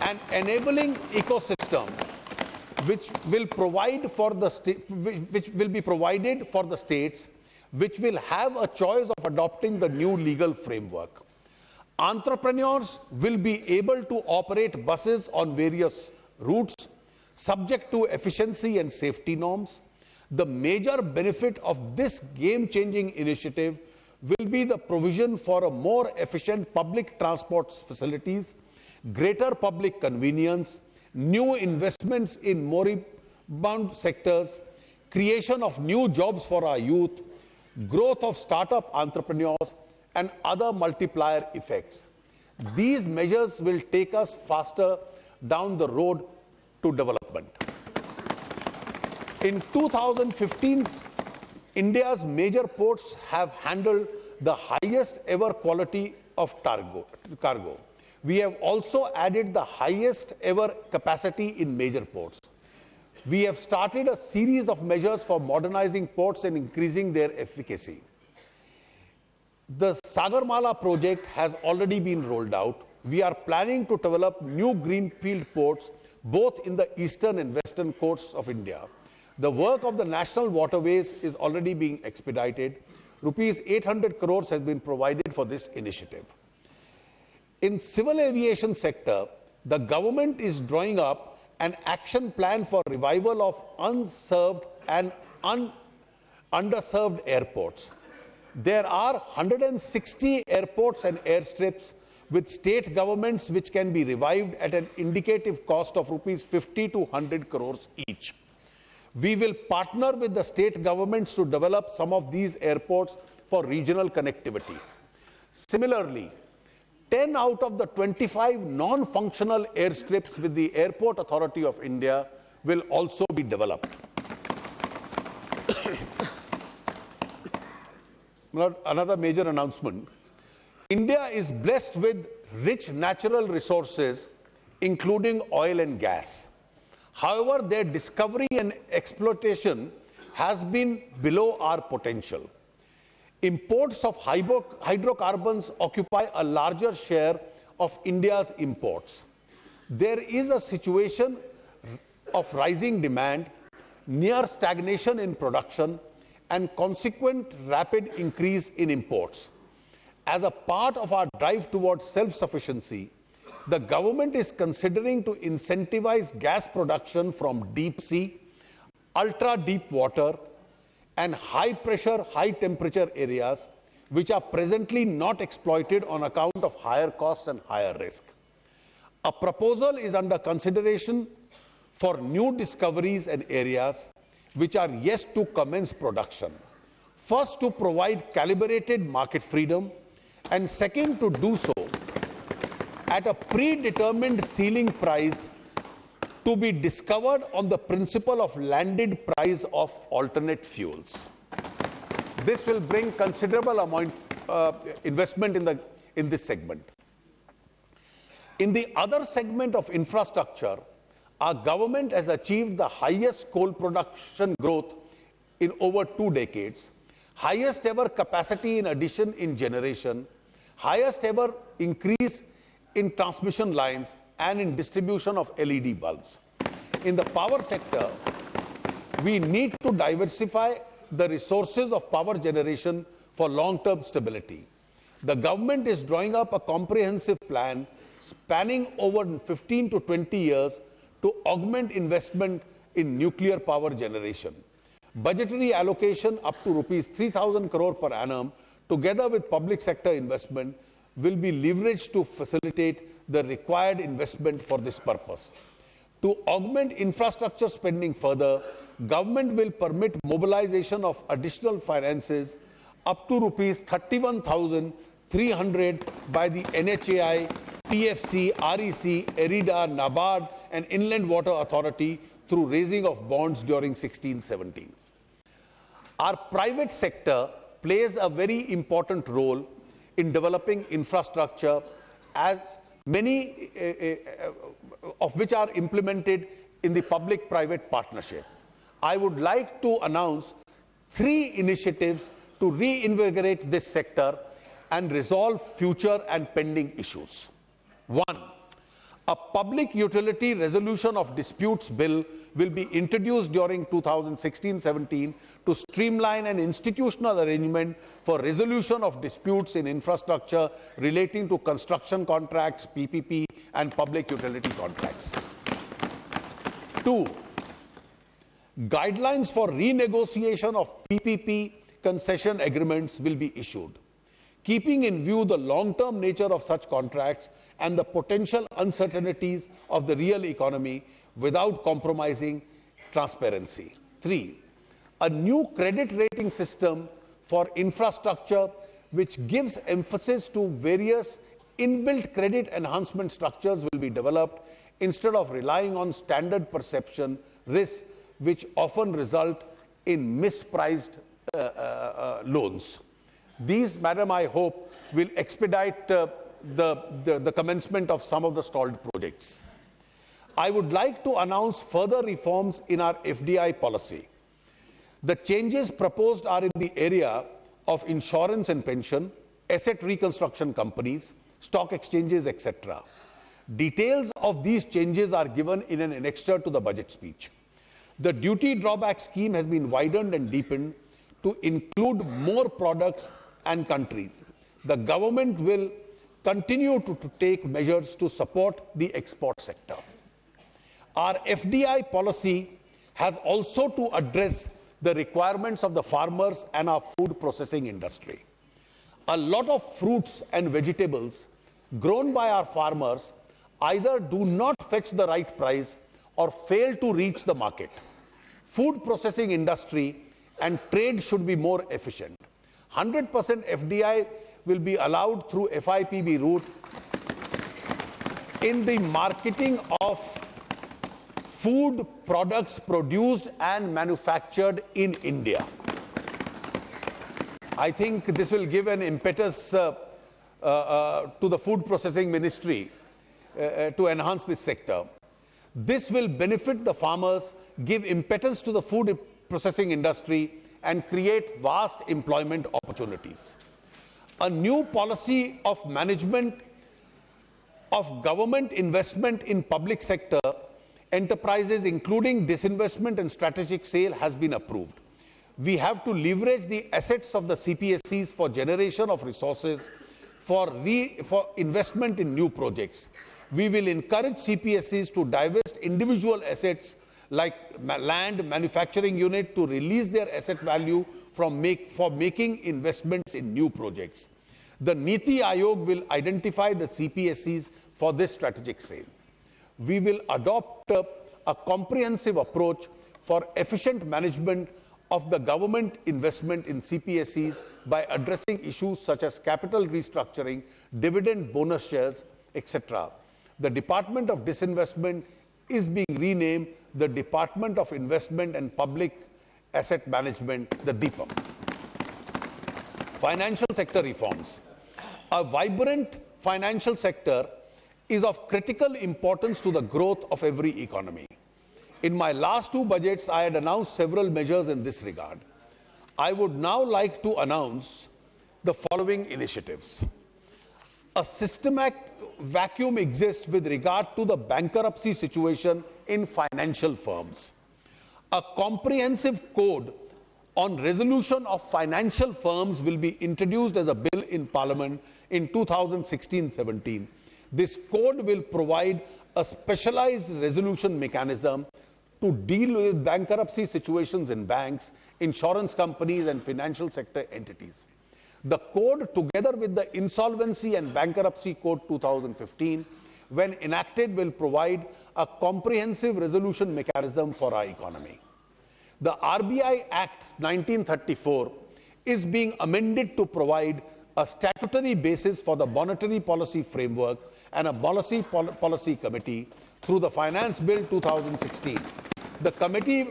an enabling ecosystem which will be provided for the states, which will have a choice of adopting the new legal framework. Entrepreneurs will be able to operate buses on various routes, subject to efficiency and safety norms. The major benefit of this game-changing initiative will be the provision for a more efficient public transport facilities, greater public convenience, new investments in moribund sectors, creation of new jobs for our youth, growth of startup entrepreneurs, and other multiplier effects. These measures will take us faster down the road to development. In 2015, India's major ports have handled the highest ever quality of cargo. We have also added the highest ever capacity in major ports. We have started a series of measures for modernizing ports and increasing their efficacy. The Sagarmala project has already been rolled out. We are planning to develop new greenfield ports both in the eastern and western coasts of India. The work of the national waterways is already being expedited. Rupees 800 crores has been provided for this initiative. In civil aviation sector, the government is drawing up an action plan for revival of unserved and underserved airports. There are 160 airports and airstrips with state governments which can be revived at an indicative cost of rupees 50 to 100 crores each. We will partner with the state governments to develop some of these airports for regional connectivity. Similarly, 10 out of the 25 non-functional airstrips with the Airport Authority of India will also be developed. Another major announcement. India is blessed with rich natural resources, including oil and gas. However, their discovery and exploitation has been below our potential. Imports of hydrocarbons occupy a larger share of India's imports. There is a situation of rising demand, near stagnation in production, and consequent rapid increase in imports. As a part of our drive towards self-sufficiency, the government is considering to incentivize gas production from deep sea, ultra-deep water, and high-pressure, high-temperature areas which are presently not exploited on account of higher costs and higher risk. A proposal is under consideration for new discoveries and areas which are yet to commence production. First, to provide calibrated market freedom, and second, to do so at a predetermined ceiling price to be discovered on the principle of landed price of alternate fuels. This will bring considerable amount investment in this segment. In the other segment of infrastructure, our government has achieved the highest coal production growth in over 2 decades, highest ever capacity in addition in generation, highest ever increase in transmission lines and in distribution of LED bulbs. In the power sector, we need to diversify the resources of power generation for long-term stability. The government is drawing up a comprehensive plan spanning over 15 to 20 years to augment investment in nuclear power generation. Budgetary allocation up to rupees 3,000 crore per annum, together with public sector investment, will be leveraged to facilitate the required investment for this purpose. To augment infrastructure spending further, government will permit mobilization of additional finances up to rupees 31,300 by the NHAI, PFC, REC, ERIDA, NABARD and Inland Water Authority through raising of bonds during 16-17. Our private sector plays a very important role in developing infrastructure, as many of which are implemented in the public-private partnership. I would like to announce 3 initiatives to reinvigorate this sector and resolve future and pending issues. 1. A public utility resolution of disputes bill will be introduced during 2016-17 to streamline an institutional arrangement for resolution of disputes in infrastructure relating to construction contracts, PPP, and public utility contracts. 2. Guidelines for renegotiation of PPP concession agreements will be issued, keeping in view the long-term nature of such contracts and the potential uncertainties of the real economy without compromising transparency. 3. A new credit rating system for infrastructure which gives emphasis to various inbuilt credit enhancement structures will be developed instead of relying on standard perception risks which often result in mispriced loans. These, Madam, I hope, will expedite the commencement of some of the stalled projects. I would like to announce further reforms in our FDI policy. The changes proposed are in the area of insurance and pension, asset reconstruction companies, stock exchanges, etc. Details of these changes are given in an annexure to the budget speech. The duty drawback scheme has been widened and deepened to include more products and countries. The government will continue to take measures to support the export sector. Our FDI policy has also to address the requirements of the farmers and our food processing industry. A lot of fruits and vegetables grown by our farmers either do not fetch the right price or fail to reach the market. Food processing industry and trade should be more efficient. 100% FDI will be allowed through FIPB route in the marketing of food products produced and manufactured in India. I think this will give an impetus to the food processing ministry to enhance this sector. This will benefit the farmers, give impetus to the food processing industry, and create vast employment opportunities. A new policy of management of government investment in public sector enterprises, including disinvestment and strategic sale, has been approved. We have to leverage the assets of the CPSEs for generation of resources for investment in new projects. We will encourage CPSEs to divest individual assets like land, manufacturing unit to release their asset value for making investments in new projects. The Niti Aayog will identify the CPSEs for this strategic sale. We will adopt a comprehensive approach for efficient management of the government investment in CPSEs by addressing issues such as capital restructuring, dividend bonus shares, etc. The Department of Disinvestment is being renamed the Department of Investment and Public Asset Management, the DIPAM. Financial sector reforms. A vibrant financial sector is of critical importance to the growth of every economy. In my last two budgets, I had announced several measures in this regard. I would now like to announce the following initiatives. A systematic vacuum exists with regard to the bankruptcy situation in financial firms. A comprehensive code on resolution of financial firms will be introduced as a bill in Parliament in 2016-17. This code will provide a specialized resolution mechanism to deal with bankruptcy situations in banks, insurance companies, and financial sector entities. The code, together with the Insolvency and Bankruptcy Code 2015, when enacted, will provide a comprehensive resolution mechanism for our economy. The RBI Act 1934 is being amended to provide a statutory basis for the monetary policy framework and a policy committee through the Finance Bill 2016. The committee